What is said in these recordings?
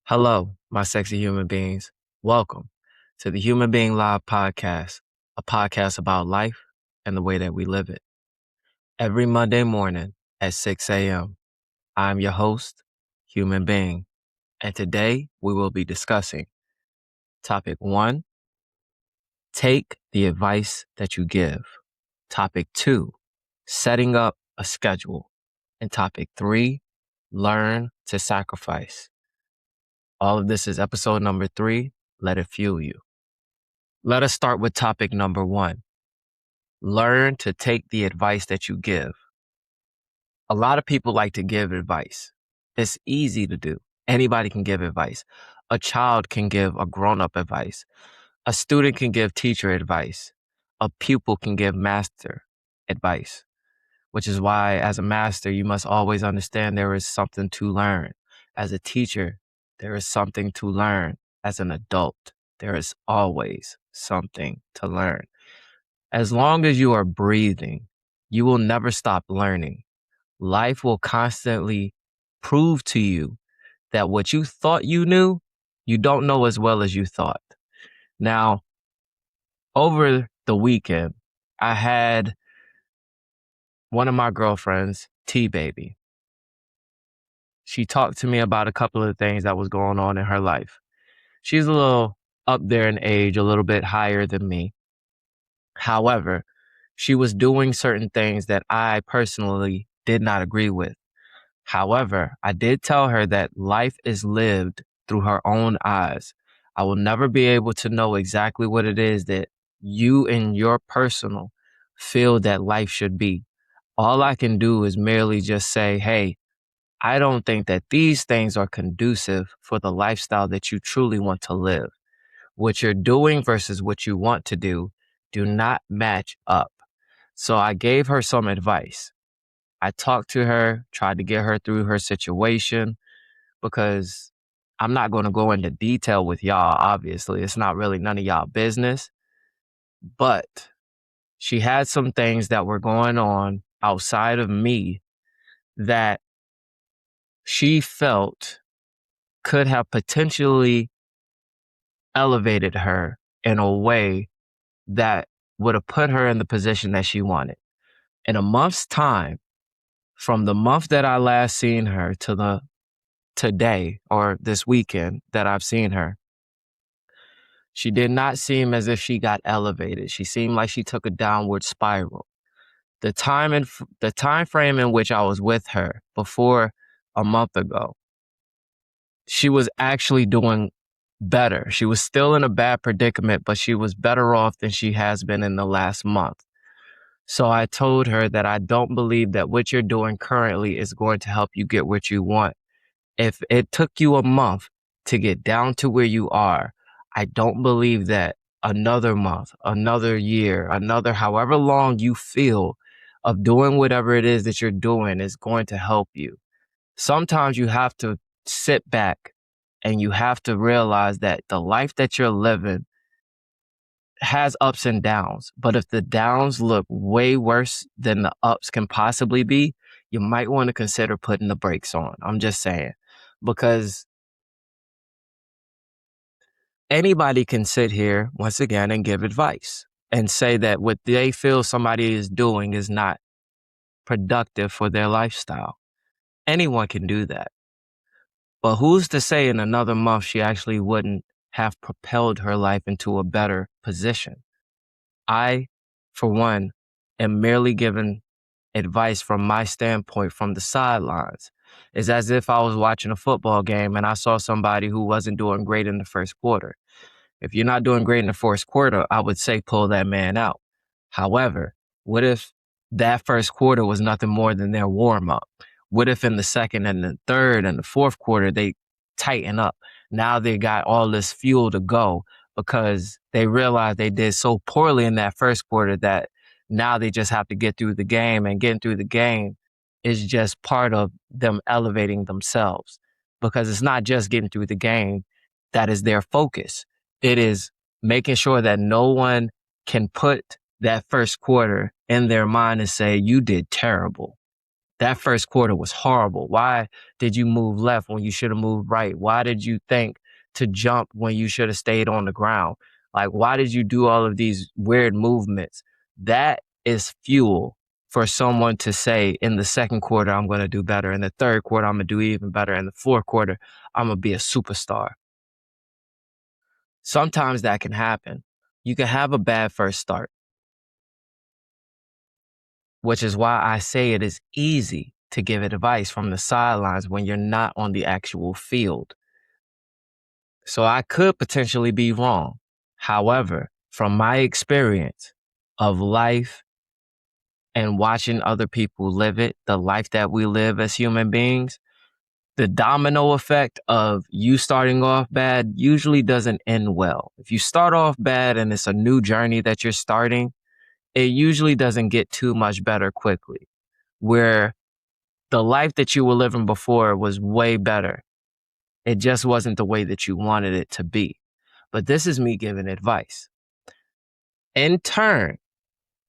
Hello, my sexy human beings. Welcome to the Human Being Live podcast, a podcast about life and the way that we live it. Every Monday morning at 6 a.m., I'm your host, Human Being, and today we will be discussing topic 1, take the advice that you give. Topic 2, setting up a schedule. And topic 3, learn to sacrifice. All of this is episode number 3. Let it fuel you. Let us start with topic number 1. Learn to take the advice that you give. A lot of people like to give advice. It's easy to do. Anybody can give advice. A child can give a grown-up advice. A student can give teacher advice. A pupil can give master advice, which is why as a master, you must always understand there is something to learn. As a teacher, there is something to learn. As an adult, there is always something to learn. As long as you are breathing, you will never stop learning. Life will constantly prove to you that what you thought you knew, you don't know as well as you thought. Now, over the weekend, I had one of my girlfriends, T-Baby. She talked to me about a couple of things that was going on in her life. She's a little up there in age, a little bit higher than me. However, she was doing certain things that I personally did not agree with. However, I did tell her that life is lived through her own eyes. I will never be able to know exactly what it is that you in your personal feel that life should be. All I can do is merely just say, hey, I don't think that these things are conducive for the lifestyle that you truly want to live. What you're doing versus what you want to do not match up. So I gave her some advice. I talked to her, tried to get her through her situation because I'm not going to go into detail with y'all, obviously. It's not really none of y'all business. But she had some things that were going on outside of me that she felt could have potentially elevated her in a way that would have put her in the position that she wanted. In a month's time, from the month that I last seen her to the today or this weekend that I've seen her, she did not seem as if she got elevated. She seemed like she took a downward spiral. The time frame in which I was with her before a month ago, she was actually doing better. She was still in a bad predicament, but she was better off than she has been in the last month. So I told her that I don't believe that what you're doing currently is going to help you get what you want. If it took you a month to get down to where you are, I don't believe that another month, another year, another however long you feel of doing whatever it is that you're doing is going to help you. Sometimes you have to sit back and you have to realize that the life that you're living has ups and downs. But if the downs look way worse than the ups can possibly be, you might want to consider putting the brakes on. I'm just saying, because anybody can sit here once again and give advice and say that what they feel somebody is doing is not productive for their lifestyle. Anyone can do that. But who's to say in another month she actually wouldn't have propelled her life into a better position? I, for one, am merely giving advice from my standpoint from the sidelines. It's as if I was watching a football game and I saw somebody who wasn't doing great in the first quarter. If you're not doing great in the first quarter, I would say pull that man out. However, what if that first quarter was nothing more than their warm up? What if in the second and the third and the fourth quarter, they tighten up? Now they got all this fuel to go because they realized they did so poorly in that first quarter that now they just have to get through the game, and getting through the game is just part of them elevating themselves, because it's not just getting through the game that is their focus. It is making sure that no one can put that first quarter in their mind and say, you did terrible. That first quarter was horrible. Why did you move left when you should have moved right? Why did you think to jump when you should have stayed on the ground? Like, why did you do all of these weird movements? That is fuel for someone to say in the second quarter, I'm going to do better. In the third quarter, I'm going to do even better. In the fourth quarter, I'm going to be a superstar. Sometimes that can happen. You can have a bad first start, which is why I say it is easy to give advice from the sidelines when you're not on the actual field. So I could potentially be wrong. However, from my experience of life and watching other people live it, the life that we live as human beings, the domino effect of you starting off bad usually doesn't end well. If you start off bad and it's a new journey that you're starting, it usually doesn't get too much better quickly. Where the life that you were living before was way better. It just wasn't the way that you wanted it to be. But this is me giving advice. In turn,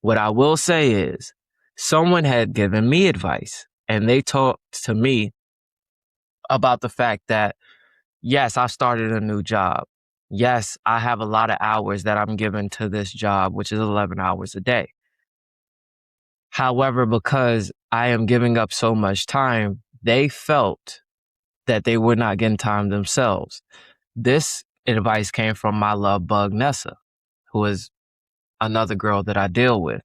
what I will say is someone had given me advice and they talked to me about the fact that, yes, I started a new job. Yes, I have a lot of hours that I'm giving to this job, which is 11 hours a day. However, because I am giving up so much time, they felt that they were not getting time themselves. This advice came from my love bug, Nessa, who is another girl that I deal with.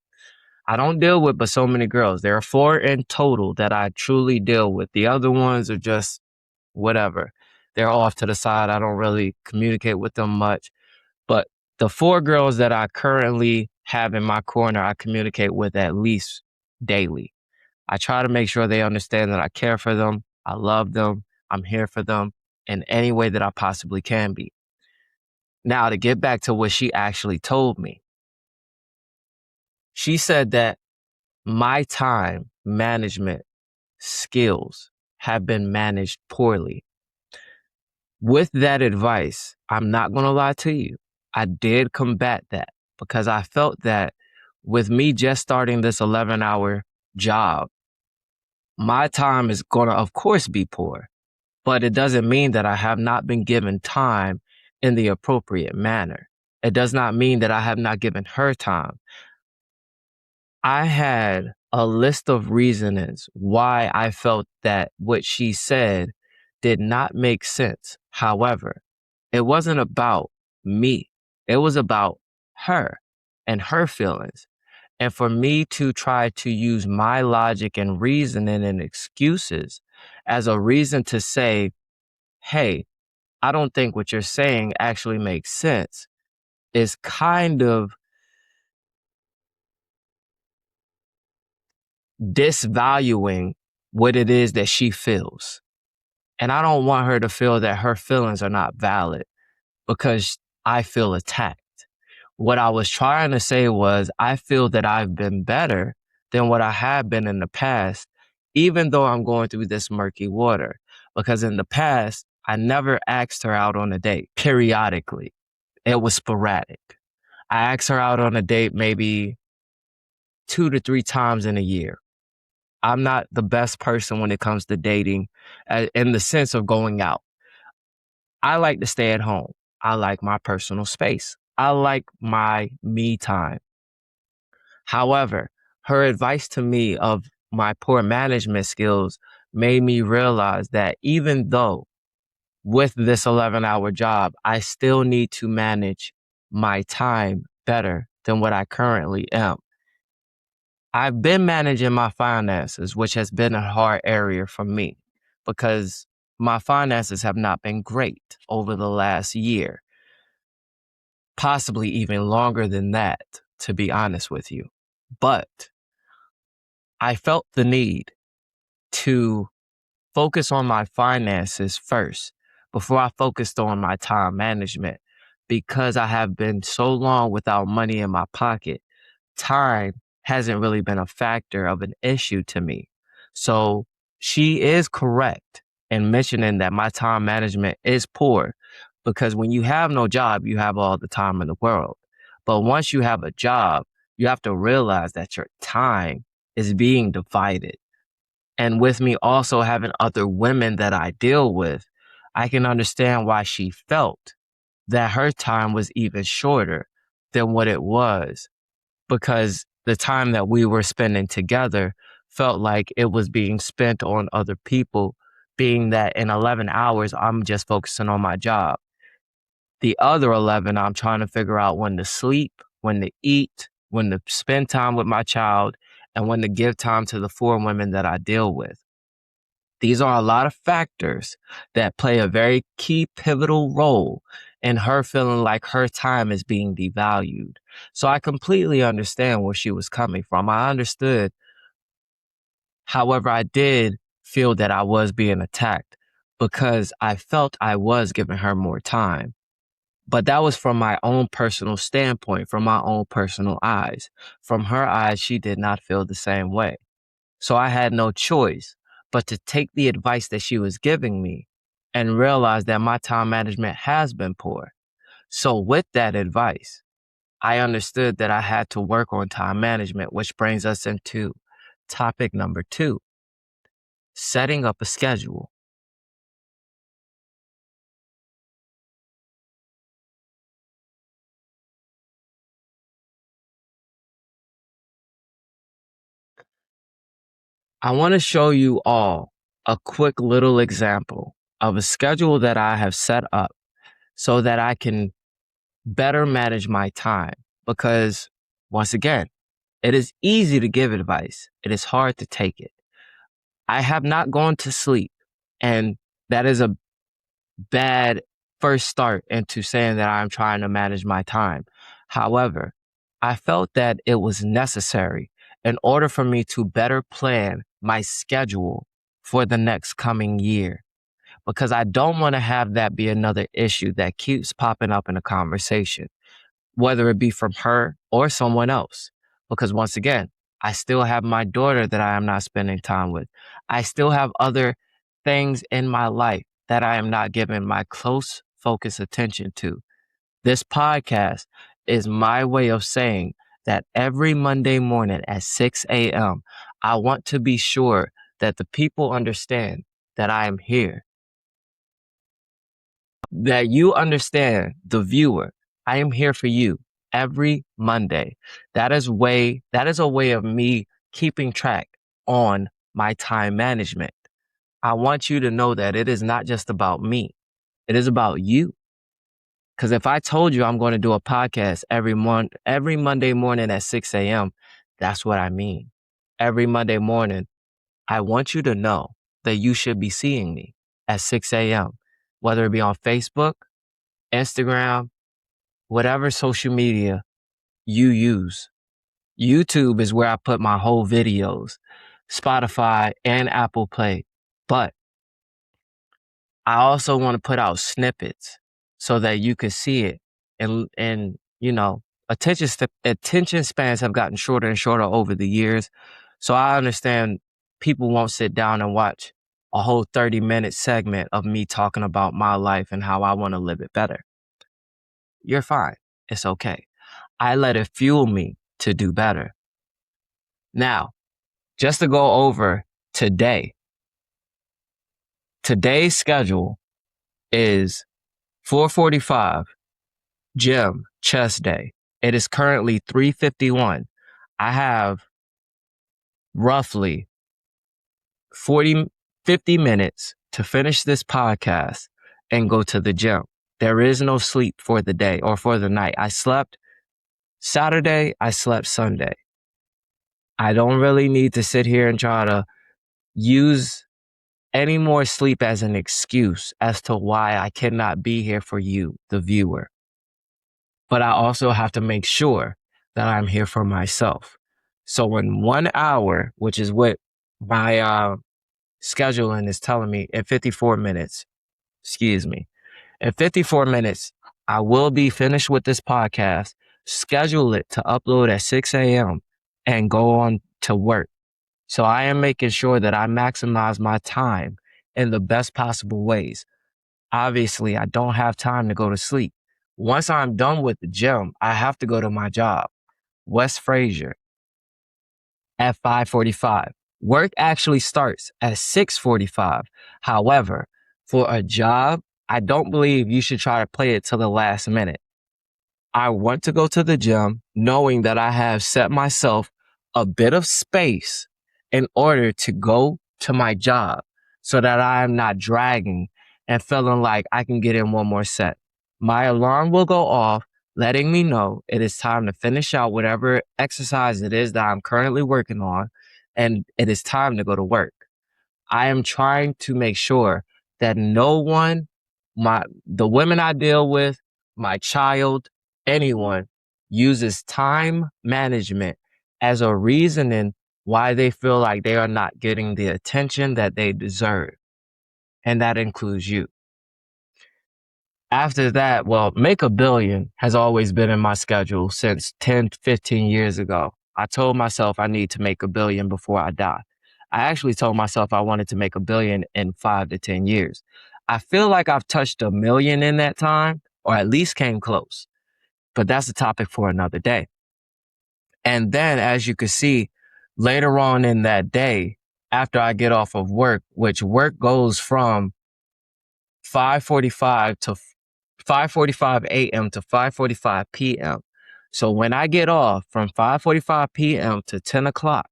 I don't deal with but so many girls. There are 4 in total that I truly deal with. The other ones are just whatever. They're off to the side. I don't really communicate with them much. But the 4 girls that I currently have in my corner, I communicate with at least daily. I try to make sure they understand that I care for them. I love them. I'm here for them in any way that I possibly can be. Now, to get back to what she actually told me, she said that my time management skills have been managed poorly. With that advice, I'm not going to lie to you. I did combat that because I felt that with me just starting this 11-hour job, my time is going to, of course, be poor, but it doesn't mean that I have not been given time in the appropriate manner. It does not mean that I have not given her time. I had a list of reasonings why I felt that what she said did not make sense. However, it wasn't about me. It was about her and her feelings. And for me to try to use my logic and reasoning and excuses as a reason to say, hey, I don't think what you're saying actually makes sense is kind of disvaluing what it is that she feels. And I don't want her to feel that her feelings are not valid because I feel attacked. What I was trying to say was, I feel that I've been better than what I have been in the past, even though I'm going through this murky water. Because in the past, I never asked her out on a date periodically. It was sporadic. I asked her out on a date maybe 2 to 3 times in a year. I'm not the best person when it comes to dating in the sense of going out. I like to stay at home. I like my personal space. I like my me time. However, her advice to me of my poor management skills made me realize that even though with this 11-hour job, I still need to manage my time better than what I currently am. I've been managing my finances, which has been a hard area for me because my finances have not been great over the last year, possibly even longer than that, to be honest with you. But I felt the need to focus on my finances first before I focused on my time management because I have been so long without money in my pocket. Time hasn't really been a factor of an issue to me. So she is correct in mentioning that my time management is poor because when you have no job, you have all the time in the world. But once you have a job, you have to realize that your time is being divided. And with me also having other women that I deal with, I can understand why she felt that her time was even shorter than what it was, because the time that we were spending together felt like it was being spent on other people, being that in 11 hours, I'm just focusing on my job. The other 11, I'm trying to figure out when to sleep, when to eat, when to spend time with my child, and when to give time to the 4 women that I deal with. These are a lot of factors that play a very key pivotal role in her feeling like her time is being devalued. So I completely understand where she was coming from. I understood. However, I did feel that I was being attacked because I felt I was giving her more time. But that was from my own personal standpoint, from my own personal eyes. From her eyes, she did not feel the same way. So I had no choice but to take the advice that she was giving me and realize that my time management has been poor. So with that advice, I understood that I had to work on time management, which brings us into topic number 2, setting up a schedule. I want to show you all a quick little example of a schedule that I have set up so that I can better manage my time. Because once again, it is easy to give advice. It is hard to take it. I have not gone to sleep, and that is a bad first start into saying that I'm trying to manage my time. However, I felt that it was necessary in order for me to better plan my schedule for the next coming year, because I don't want to have that be another issue that keeps popping up in a conversation, whether it be from her or someone else. Because once again, I still have my daughter that I am not spending time with. I still have other things in my life that I am not giving my close focus attention to. This podcast is my way of saying that every Monday morning at 6 a.m., I want to be sure that the people understand that I am here, that you understand, the viewer, I am here for you every Monday. That is a way of me keeping track on my time management. I want you to know that it is not just about me. It is about you. Because if I told you I'm going to do a podcast every Monday morning at 6 a.m., that's what I mean. Every Monday morning, I want you to know that you should be seeing me at 6 a.m., whether it be on Facebook, Instagram, whatever social media you use. YouTube is where I put my whole videos, Spotify and Apple Play. But I also want to put out snippets so that you can see it. And attention spans have gotten shorter and shorter over the years. So I understand people won't sit down and watch a whole 30-minute segment of me talking about my life and how I want to live it better. You're fine. It's okay. I let it fuel me to do better. Now, just to go over today, today's schedule is 4:45 gym chest day. It is currently 3:51. I have roughly 50 minutes to finish this podcast and go to the gym. There is no sleep for the day or for the night. I slept Saturday, I slept Sunday. I don't really need to sit here and try to use any more sleep as an excuse as to why I cannot be here for you, the viewer. But I also have to make sure that I'm here for myself. So in 1 hour, which is what my scheduling is telling me, in 54 minutes, excuse me, in 54 minutes, I will be finished with this podcast, schedule it to upload at 6 a.m. and go on to work. So I am making sure that I maximize my time in the best possible ways. Obviously, I don't have time to go to sleep. Once I'm done with the gym, I have to go to my job, West Fraser, at 5:45. Work actually starts at 6:45. However, for a job, I don't believe you should try to play it to the last minute. I want to go to the gym knowing that I have set myself a bit of space in order to go to my job so that I am not dragging and feeling like I can get in one more set. My alarm will go off, letting me know it is time to finish out whatever exercise it is that I'm currently working on, and it is time to go to work. I am trying to make sure that no one, the women I deal with, my child, anyone uses time management as a reasoning why they feel like they are not getting the attention that they deserve. And that includes you. After that, well, make a billion has always been in my schedule since 10, 15 years ago. I told myself I need to make a billion before I die. I actually told myself I wanted to make a billion in 5 to 10 years. I feel like I've touched a million in that time, or at least came close. But that's a topic for another day. And then, as you can see, later on in that day, after I get off of work, which work goes from 5:45 to 5:45 a.m. to 5:45 p.m. So when I get off from 5:45 p.m. to 10 o'clock,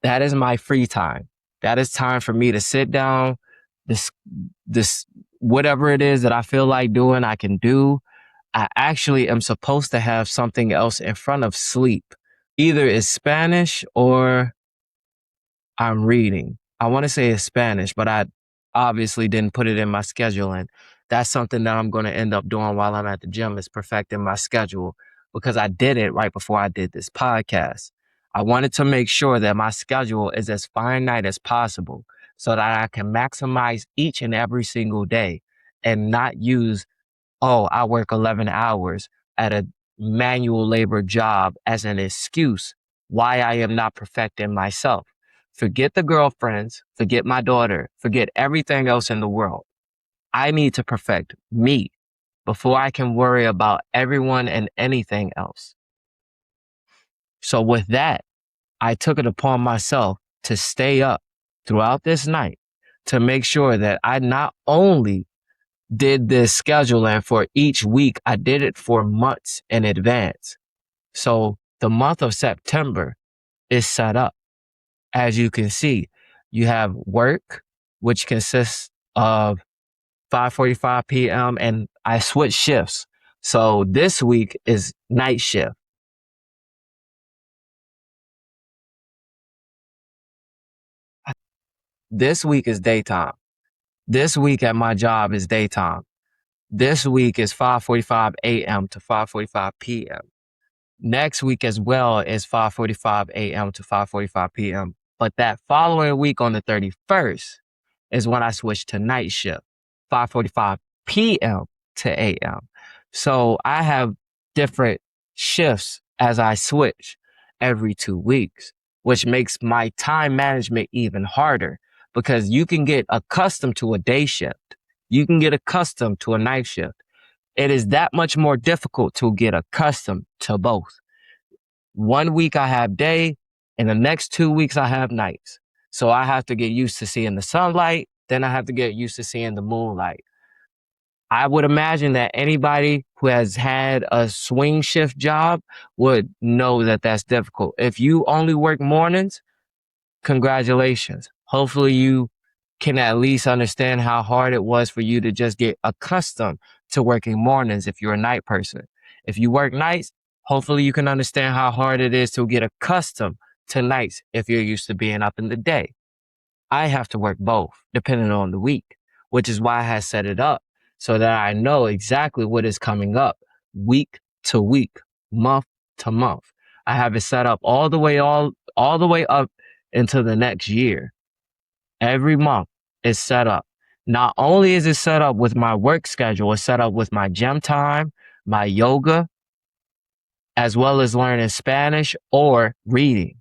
that is my free time. That is time for me to sit down, this, this, whatever it is that I feel like doing, I can do. I actually am supposed to have something else in front of sleep. Either it's Spanish or I'm reading. I want to say it's Spanish, but I obviously didn't put it in my schedule. And that's something that I'm going to end up doing while I'm at the gym is perfecting my schedule because I did it right before I did this podcast. I wanted to make sure that my schedule is as finite as possible so that I can maximize each and every single day and not use, oh, I work 11 hours at a manual labor job as an excuse why I am not perfecting myself. Forget the girlfriends, forget my daughter, forget everything else in the world. I need to perfect me before I can worry about everyone and anything else. So with that, I took it upon myself to stay up throughout this night to make sure that I not only did this scheduling for each week, I did it for months in advance. So the month of September is set up. As you can see, you have work, which consists of 5:45 p.m. and I switch shifts. So this week is night shift. This week is daytime. This week at my job is daytime. This week is 5:45 a.m. to 5:45 p.m. Next week as well is 5:45 a.m. to 5:45 p.m. But that following week on the 31st is when I switched to night shift, 5:45 p.m. to a.m. So I have different shifts as I switch every 2 weeks, which makes my time management even harder because you can get accustomed to a day shift. You can get accustomed to a night shift. It is that much more difficult to get accustomed to both. One week I have day, and the next 2 weeks I have nights. So I have to get used to seeing the sunlight, then I have to get used to seeing the moonlight. I would imagine that anybody who has had a swing shift job would know that that's difficult. If you only work mornings, congratulations. Hopefully you can at least understand how hard it was for you to just get accustomed to working mornings if you're a night person. If you work nights, hopefully you can understand how hard it is to get accustomed to nights if you're used to being up in the day. I have to work both depending on the week, which is why I had set it up so that I know exactly what is coming up week to week, month to month. I have it set up all the way up into the next year. Every month is set up. Not only is it set up with my work schedule, it's set up with my gym time, my yoga, as well as learning Spanish or reading.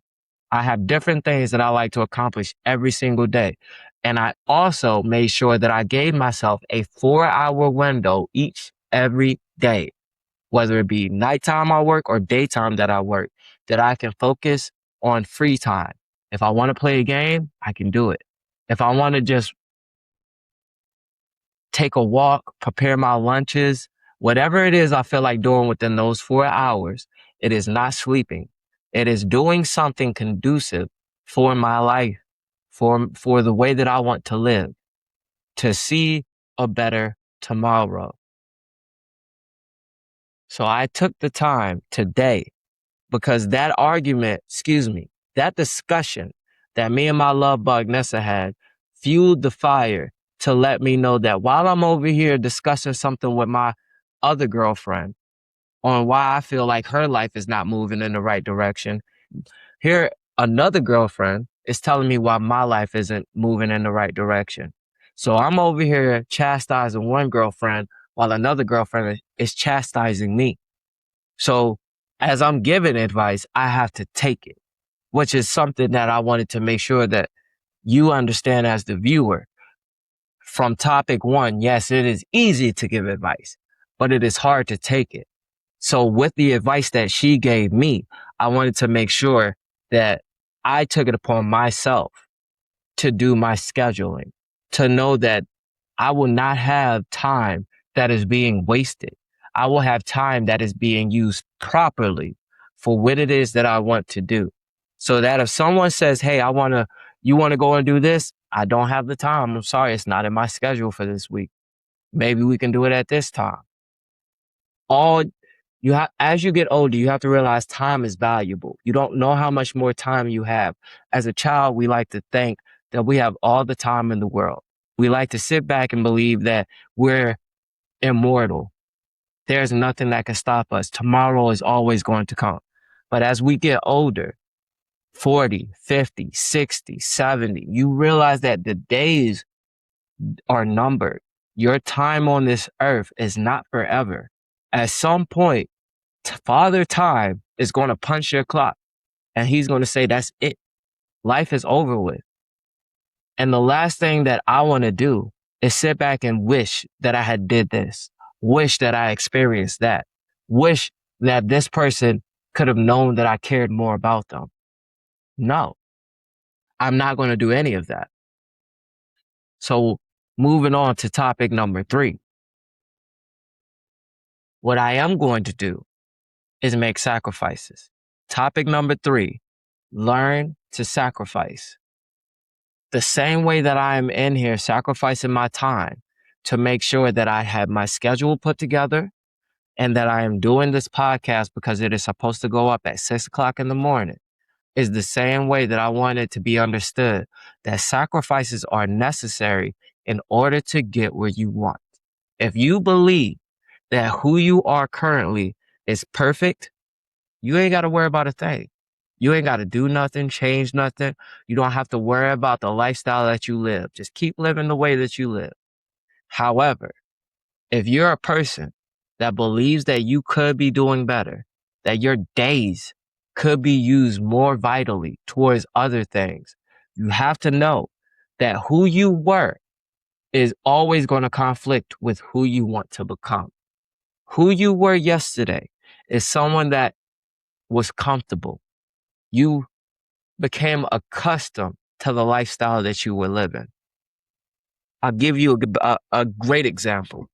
I have different things that I like to accomplish every single day. And I also made sure that I gave myself a 4-hour window every day, whether it be nighttime I work or daytime that I work, that I can focus on free time. If I want to play a game, I can do it. If I want to just take a walk, prepare my lunches, whatever it is I feel like doing within those 4 hours, it is not sleeping. It is doing something conducive for my life, for the way that I want to live, to see a better tomorrow. So I took the time today because that discussion that me and my love bug Nessa had fueled the fire to let me know that while I'm over here discussing something with my other girlfriend on why I feel like her life is not moving in the right direction, here another girlfriend is telling me why my life isn't moving in the right direction. So I'm over here chastising one girlfriend while another girlfriend is chastising me. So as I'm giving advice, I have to take it, which is something that I wanted to make sure that you understand as the viewer. From topic one, yes, it is easy to give advice, but it is hard to take it. So with the advice that she gave me, I wanted to make sure that I took it upon myself to do my scheduling, to know that I will not have time that is being wasted. I will have time that is being used properly for what it is that I want to do. So that if someone says, hey, you want to go and do this? I don't have the time. I'm sorry. It's not in my schedule for this week. Maybe we can do it at this time. As you get older, you have to realize time is valuable. You don't know how much more time you have. As a child, we like to think that we have all the time in the world. We like to sit back and believe that we're immortal. There's nothing that can stop us. Tomorrow is always going to come. But as we get older, 40, 50, 60, 70, you realize that the days are numbered. Your time on this earth is not forever. At some point, Father Time is going to punch your clock and he's going to say, that's it. Life is over with. And the last thing that I want to do is sit back and wish that I had did this, wish that I experienced that, wish that this person could have known that I cared more about them. No, I'm not going to do any of that. So moving on to topic number 3, what I am going to do is make sacrifices. Topic number 3, learn to sacrifice. The same way that I am in here sacrificing my time to make sure that I have my schedule put together and that I am doing this podcast because it is supposed to go up at 6:00 in the morning, is the same way that I want it to be understood that sacrifices are necessary in order to get where you want. If you believe that who you are currently is perfect, you ain't got to worry about a thing. You ain't got to do nothing, change nothing. You don't have to worry about the lifestyle that you live. Just keep living the way that you live. However, if you're a person that believes that you could be doing better, that your days could be used more vitally towards other things, you have to know that who you were is always going to conflict with who you want to become. Who you were yesterday is someone that was comfortable. You became accustomed to the lifestyle that you were living. I'll give you a great example.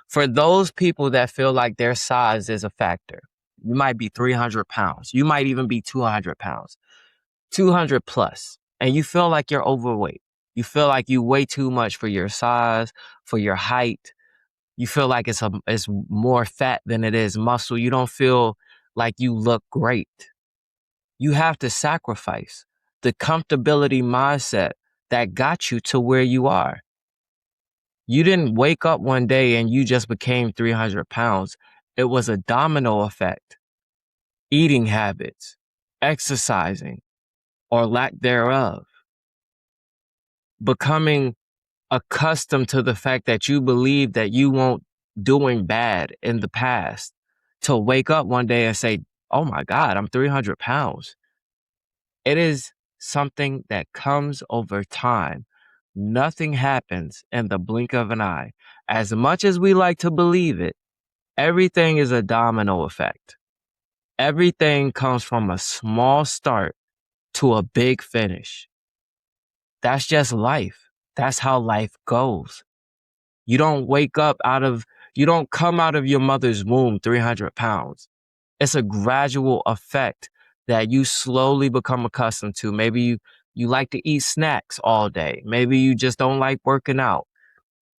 For those people that feel like their size is a factor, you might be 300 pounds. You might even be 200 pounds, 200 plus, and you feel like you're overweight. You feel like you weigh too much for your size, for your height. You feel like it's more fat than it is muscle. You don't feel like you look great. You have to sacrifice the comfortability mindset that got you to where you are. You didn't wake up one day and you just became 300 pounds. It was a domino effect. Eating habits, exercising, or lack thereof. Becoming accustomed to the fact that you believe that you weren't doing bad in the past. To wake up one day and say, oh my God, I'm 300 pounds. It is something that comes over time. Nothing happens in the blink of an eye. As much as we like to believe it, everything is a domino effect. Everything comes from a small start to a big finish. That's just life. That's how life goes. You don't you don't come out of your mother's womb 300 pounds. It's a gradual effect that you slowly become accustomed to. Maybe you like to eat snacks all day. Maybe you just don't like working out.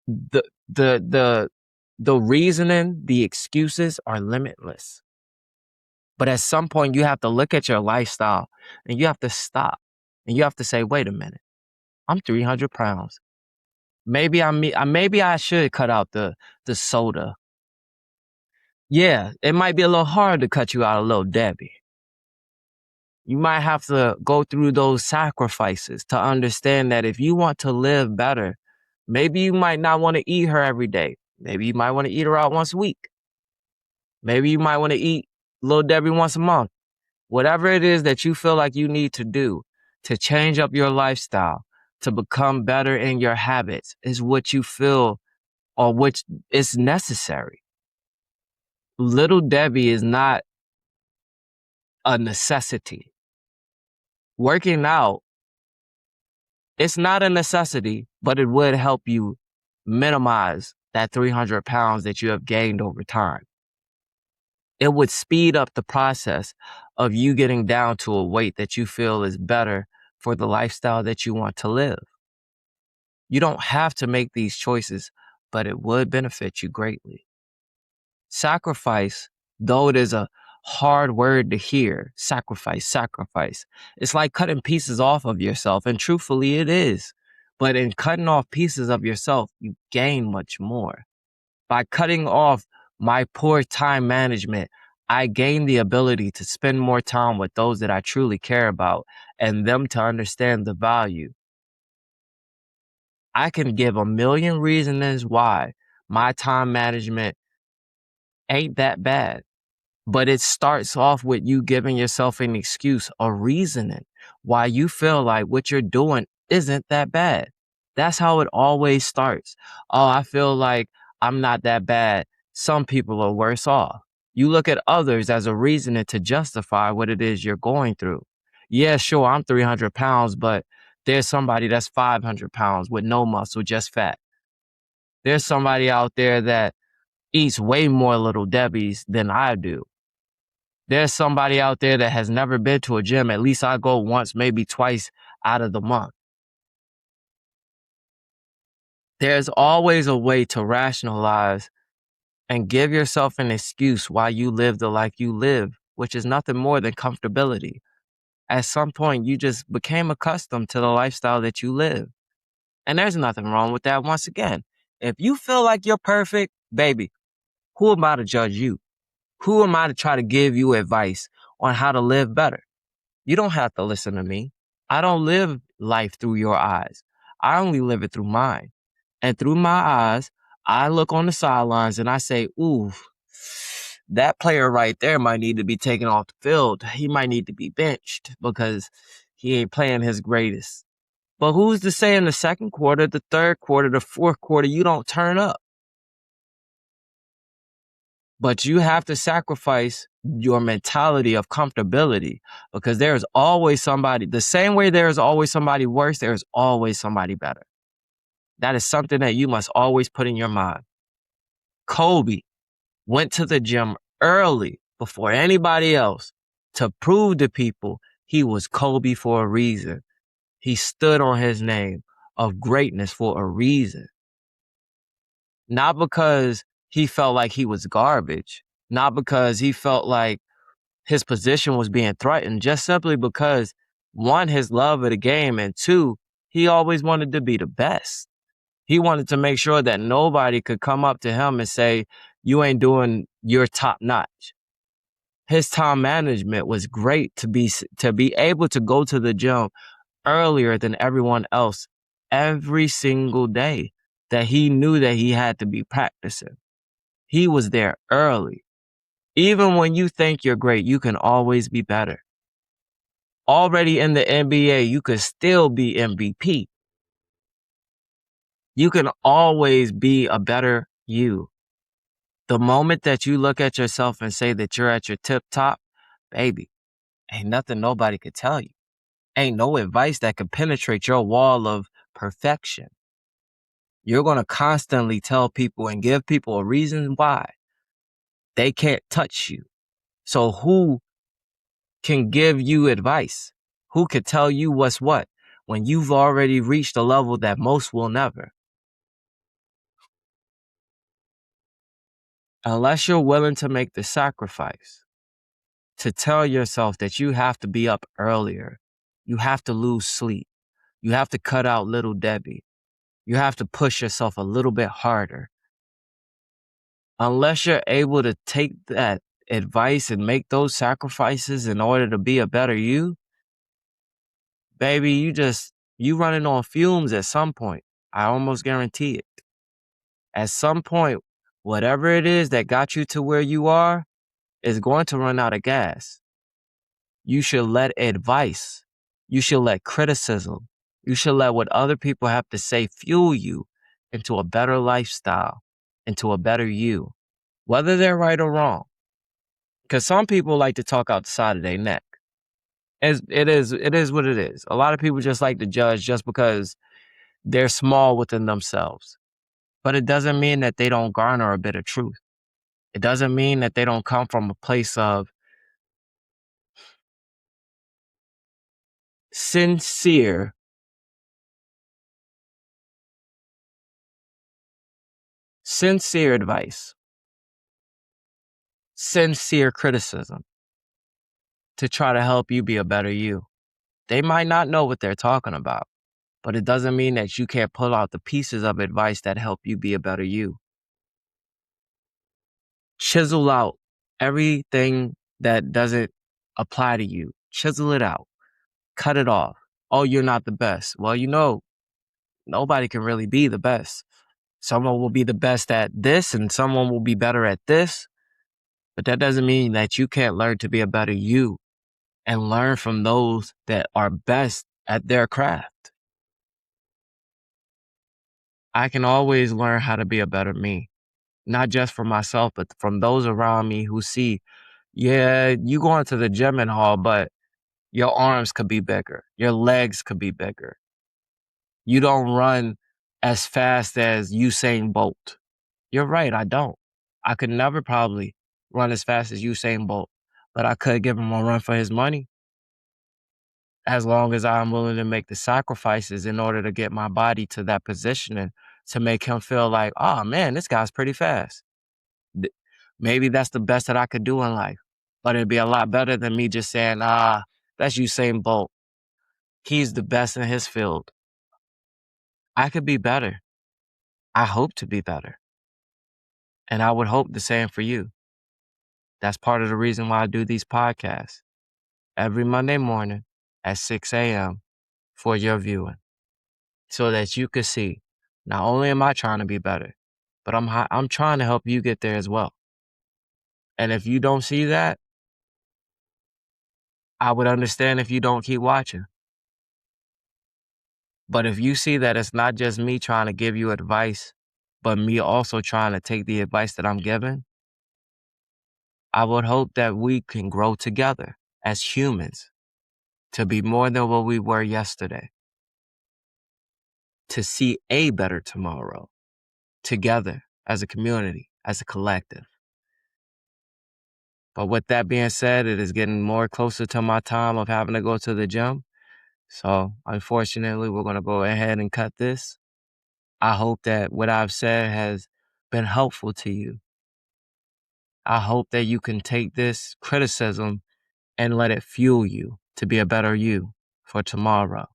The the the the reasoning, the excuses are limitless. But at some point you have to look at your lifestyle and you have to stop. And you have to say, wait a minute, I'm 300 pounds. Maybe I should cut out the soda. Yeah, it might be a little hard to cut you out of Little Debbie. You might have to go through those sacrifices to understand that if you want to live better, maybe you might not want to eat her every day. Maybe you might want to eat her out once a week. Maybe you might want to eat Little Debbie once a month. Whatever it is that you feel like you need to do to change up your lifestyle, to become better in your habits is what you feel or which is necessary. Little Debbie is not a necessity. Working out, it's not a necessity, but it would help you minimize that 300 pounds that you have gained over time. It would speed up the process of you getting down to a weight that you feel is better for the lifestyle that you want to live. You don't have to make these choices, but it would benefit you greatly. Sacrifice, though it is a hard word to hear, sacrifice. It's like cutting pieces off of yourself, and truthfully it is. But in cutting off pieces of yourself, you gain much more. By cutting off my poor time management, I gain the ability to spend more time with those that I truly care about and them to understand the value. I can give a million reasons why my time management ain't that bad. But it starts off with you giving yourself an excuse, a reasoning why you feel like what you're doing isn't that bad. That's how it always starts. Oh, I feel like I'm not that bad. Some people are worse off. You look at others as a reasoning to justify what it is you're going through. Yeah, sure, I'm 300 pounds, but there's somebody that's 500 pounds with no muscle, just fat. There's somebody out there that eats way more Little Debbies than I do. There's somebody out there that has never been to a gym. At least I go once, maybe twice out of the month. There's always a way to rationalize and give yourself an excuse why you live the life you live, which is nothing more than comfortability. At some point, you just became accustomed to the lifestyle that you live. And there's nothing wrong with that. Once again, if you feel like you're perfect, baby, who am I to judge you? Who am I to try to give you advice on how to live better? You don't have to listen to me. I don't live life through your eyes. I only live it through mine. And through my eyes, I look on the sidelines and I say, ooh, that player right there might need to be taken off the field. He might need to be benched because he ain't playing his greatest. But who's to say in the second quarter, the third quarter, the fourth quarter, you don't turn up? But you have to sacrifice your mentality of comfortability because there's always somebody, the same way there's always somebody worse, there's always somebody better. That is something that you must always put in your mind. Kobe went to the gym early before anybody else to prove to people he was Kobe for a reason. He stood on his name of greatness for a reason. Not because he felt like he was garbage, not because he felt like his position was being threatened, just simply because one, his love of the game, and two, he always wanted to be the best. He wanted to make sure that nobody could come up to him and say, you ain't doing your top notch. His time management was great to be able to go to the gym earlier than everyone else every single day that he knew that he had to be practicing. He was there early. Even when you think you're great, you can always be better. Already in the NBA, you could still be MVP. You can always be a better you. The moment that you look at yourself and say that you're at your tip top, baby, ain't nothing nobody could tell you. Ain't no advice that can penetrate your wall of perfection. You're going to constantly tell people and give people a reason why they can't touch you. So who can give you advice? Who could tell you what's what when you've already reached a level that most will never? Unless you're willing to make the sacrifice to tell yourself that you have to be up earlier, you have to lose sleep, you have to cut out little Debbie, you have to push yourself a little bit harder. Unless you're able to take that advice and make those sacrifices in order to be a better you, baby, you running on fumes at some point. I almost guarantee it. At some point, whatever it is that got you to where you are is going to run out of gas. You should let advice, you should let criticism, you should let what other people have to say fuel you into a better lifestyle, into a better you, whether they're right or wrong. Because some people like to talk out the side of their neck. It is what it is. A lot of people just like to judge just because they're small within themselves. But it doesn't mean that they don't garner a bit of truth. It doesn't mean that they don't come from a place of sincere, sincere advice, sincere criticism to try to help you be a better you. They might not know what they're talking about, but it doesn't mean that you can't pull out the pieces of advice that help you be a better you. Chisel out everything that doesn't apply to you. Chisel it out. Cut it off. Oh, you're not the best. Well, nobody can really be the best. Someone will be the best at this and someone will be better at this. But that doesn't mean that you can't learn to be a better you and learn from those that are best at their craft. I can always learn how to be a better me, not just for myself, but from those around me who see, yeah, you going to the gym and all, but your arms could be bigger. Your legs could be bigger. You don't run as fast as Usain Bolt. You're right, I don't. I could never probably run as fast as Usain Bolt, but I could give him a run for his money as long as I'm willing to make the sacrifices in order to get my body to that position and to make him feel like, oh man, this guy's pretty fast. Maybe that's the best that I could do in life, but it'd be a lot better than me just saying, that's Usain Bolt. He's the best in his field. I could be better. I hope to be better. And I would hope the same for you. That's part of the reason why I do these podcasts every Monday morning at 6 a.m. for your viewing, so that you could see, not only am I trying to be better, but I'm trying to help you get there as well. And if you don't see that, I would understand if you don't keep watching. But if you see that it's not just me trying to give you advice, but me also trying to take the advice that I'm giving, I would hope that we can grow together as humans to be more than what we were yesterday, to see a better tomorrow together as a community, as a collective. But with that being said, it is getting more closer to my time of having to go to the gym. So unfortunately, we're going to go ahead and cut this. I hope that what I've said has been helpful to you. I hope that you can take this criticism and let it fuel you to be a better you for tomorrow.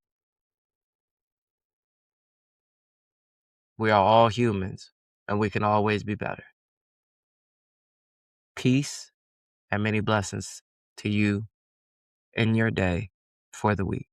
We are all humans and we can always be better. Peace and many blessings to you in your day for the week.